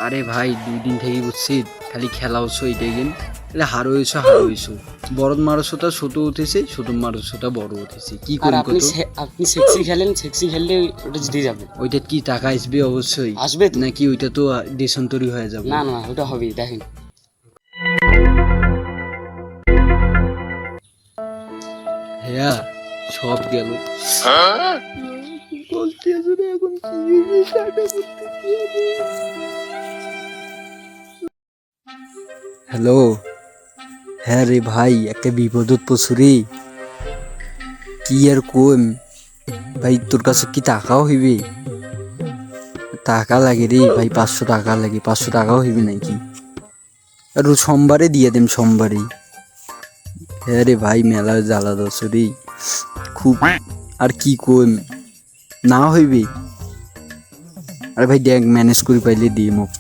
আরে ভাই 2 দিন থেকে বুঝছি খালি খেলা হচ্ছে এইটাই গেম, তাহলে হারো হয়েছো বড় মানুষটা ছোট উঠেছে, ছোট মানুষটা বড় উঠেছে, কি আর করি আপনি কত? আপনি সেক্সি খেলেন, সেক্সি খেললে ওটা জিতে যাবে। ওইটা কি টাকা আসবে? অবশ্যই আসবে তো। নাকি ওইটা তো দেশান্তরি হয়ে যাবে? না না, ওটা হবেই, দেখেন। হ্যাঁ, সব গেল। হ্যালো, হ্যাঁ রে ভাই, একটা বিপদত পড়ছু রে। কি আর কোন ভাই, তোর কাছে কি টাকাও হইবে? টাকা লাগে রে ভাই, 500 টাকা লাগে। 500 টাকাও হইবে নাকি? আর সোমবারে দিয়ে দেম, সোমবারে। হ্যাঁ রে ভাই, মেলা জ্বালা দছ রে খুব। আর কি কোন না হইবে? আরে ভাই দেখ, ম্যানেজ করে পাইলে দিয়ে মুখ।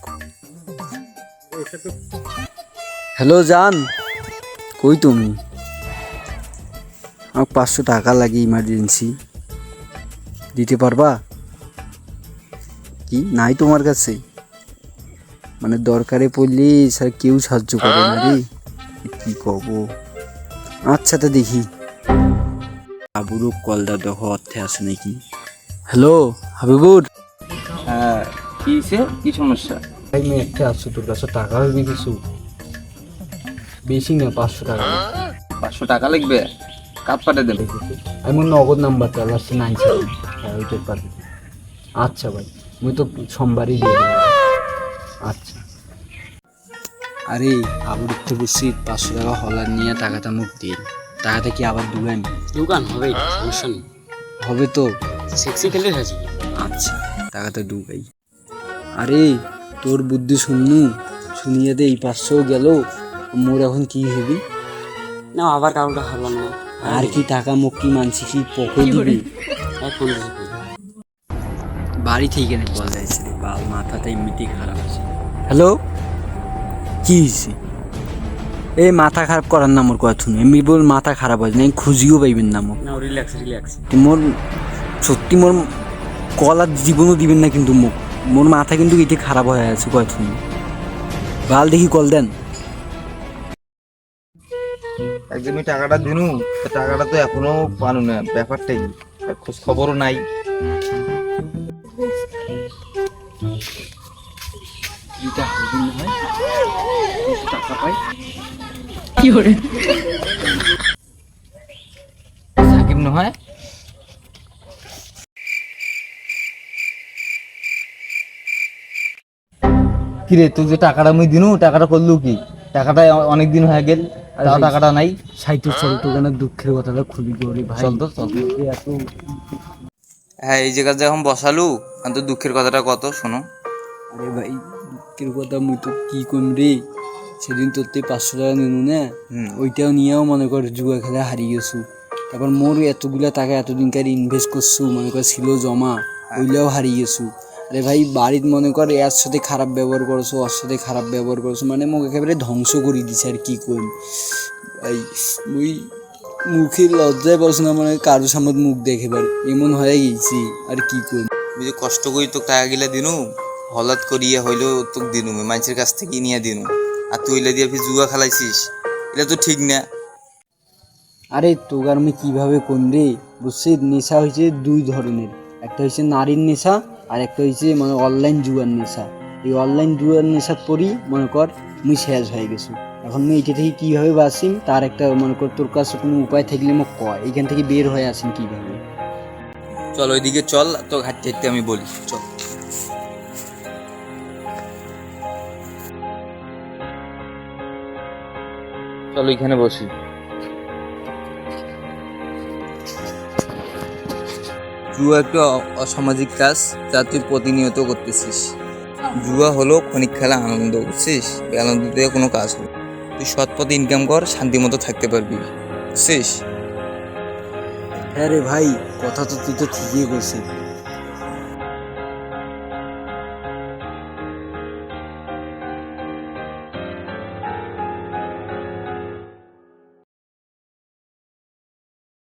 হ্যালো জান, কই তুমি? আমার 500 টাকা লাগে, ইমার্জেন্সি। দিতে পারবা কি? নাই তোমার কাছে? মানে দরকারে পড়লে স্যার কেউ সাহায্য করে না রে, কি কব। আচ্ছা তো দেখি হাবুরও কলদা দেখো অর্থে আছে নাকি। হ্যালো হাবিবুর। হ্যাঁ, কি কি সমস্যা? ভাই মেয়ে একটা আছো, তোর কাছে টাকা হইবে কিছু? বেশি না, 500 টাকা। 500 টাকা লাগবে? কাপ পাঠে দেবে? আমি নগদ নাম্বার চাল আসছে 97। হ্যাঁ ওইটার পারবে। আচ্ছা ভাই, মুই তো সোমবারই দিয়ে দেবো। আচ্ছা। আরে আবুর একটু বুঝছি 500 টাকা হলার নিয়ে টাকাটা মুখ দিন। টাকাটা কি আবার দুবেন? দোকান হবেই, সমস্যা নেই। হবে তো? সেক্সি খেললে হয়ে যাবে। আচ্ছা, টাকাটা ডুবাই। আরে তোর বুদ্ধি শুনিয়ে দে, এই 500 গেল, মোর এখন কি হবি? না, আবার কারোটা হারলাম না। আর কি টাকা মুখ কি মানছি কি পকই দিবি? এখন বাড়ি থেকে না বল যাইছে রে, বাল মাথাটা এমনিতেই খারাপ আছে। হ্যালো, কি হয়েছে? এই মাথা খারাপ করার না মোর কথা শুনে, এমনি বল মাথা খারাপ আছে না, খুঁজিও পাইবেন না মোর। না, রিল্যাক্স রিল্যাক্স। মোর সত্যি মোর কলার জীবনও দিবেন না কিন্তু মুখ, মোর মাথা কিন্তু এতে খারাপ হয়ে আছে কথা শুনে। বাল দেখি কল দেন। একদমই টাকাটা দিনু, টাকাটা তো এখনো পানু না, ব্যাপারটাই খোঁজ খবরও নাই। টাকা পাই সাকিব নহয়? কিরে, তুই যে টাকাটা মুই দিনু, টাকাটা করলু কি? টাকাটা অনেক দিন হয়ে গেল, তাও টাকাটা নাই। সাইটে চল, তো কেন দুঃখের কথাটা খুবই করি ভাই। চল তো, চল। এত হ্যাঁ, এই জায়গায় যখন বসালু, তো দুঃখের কথাটা কত শোনো। আরে ভাই দুঃখের কথা মুই তো কি কম রে, সেদিন তোর 500 টাকা নিনু না, ওইটাও নিয়েও মনে কর জুয়া খেলা হারিয়ে গেছু। তারপর মোর এতগুলা টাকা এতদিনকার ইনভেস্ট করছু, মনে কর ছিল জমা, ওইটাও হারিয়ে গেছু। আরে ভাই বাড়িতে মনে কর এর সাথে খারাপ ব্যবহার করছো, ওর সাথে খারাপ ব্যবহার করছো, মানে মোক একেবারে ধ্বংস করে দিছে। আর কি কইম ভাই, মুই মুখে লজ্জায় পারছো না, মানে কারোর সামনে মুখ দেখে বার এমন হয়ে গেছি। আর কি কইম, তুই যে কষ্ট করি তোকে টাকা গিলা দিনু, হলাত করিয়া হইলেও তোকে দিনু, মানুষের কাছ থেকে নিয়ে দিনু, আর তুই এলে দিয়ে জুয়া খেলাইছিস, এটা তো ঠিক না। আরে তোগার আমি কিভাবে কোন রে, বুঝছিস? নেশা হয়েছে 2 ধরনের, একটা হয়েছে নারীর নেশা, আর একটা হয়েছে মানে অনলাইন জুয়ার নেশা। এই অনলাইন জুয়ার নেশা পড়ি মনে কর মুই শেষ হয়ে গেছি। এখন মুই এটা থেকে কীভাবে বাঁচিম, তার একটা মনে কর তোর কাছে কোনো উপায় থাকলে মোক কয়, এইখান থেকে বের হয়ে আসিম কীভাবে। চল ওইদিকে চল, তো হাঁটতে হাঁটতে আমি বলি, চল। চল ওইখানে বসি। জুয়া একটা অসামাজিক কাজ, যা তুই প্রতিনিয়ত করতেছিস। জুয়া হলো ক্ষণিক খেলা আনন্দ, বুঝছিস? এই আনন্দ দিয়ে কোনো কাজ হবে। তুই সৎ পথে ইনকাম কর, শান্তি মতো থাকতে পারবি, বুঝছিস? হ্যাঁ রে ভাই, কথা তো তুই তো ঠিকই বলছিস।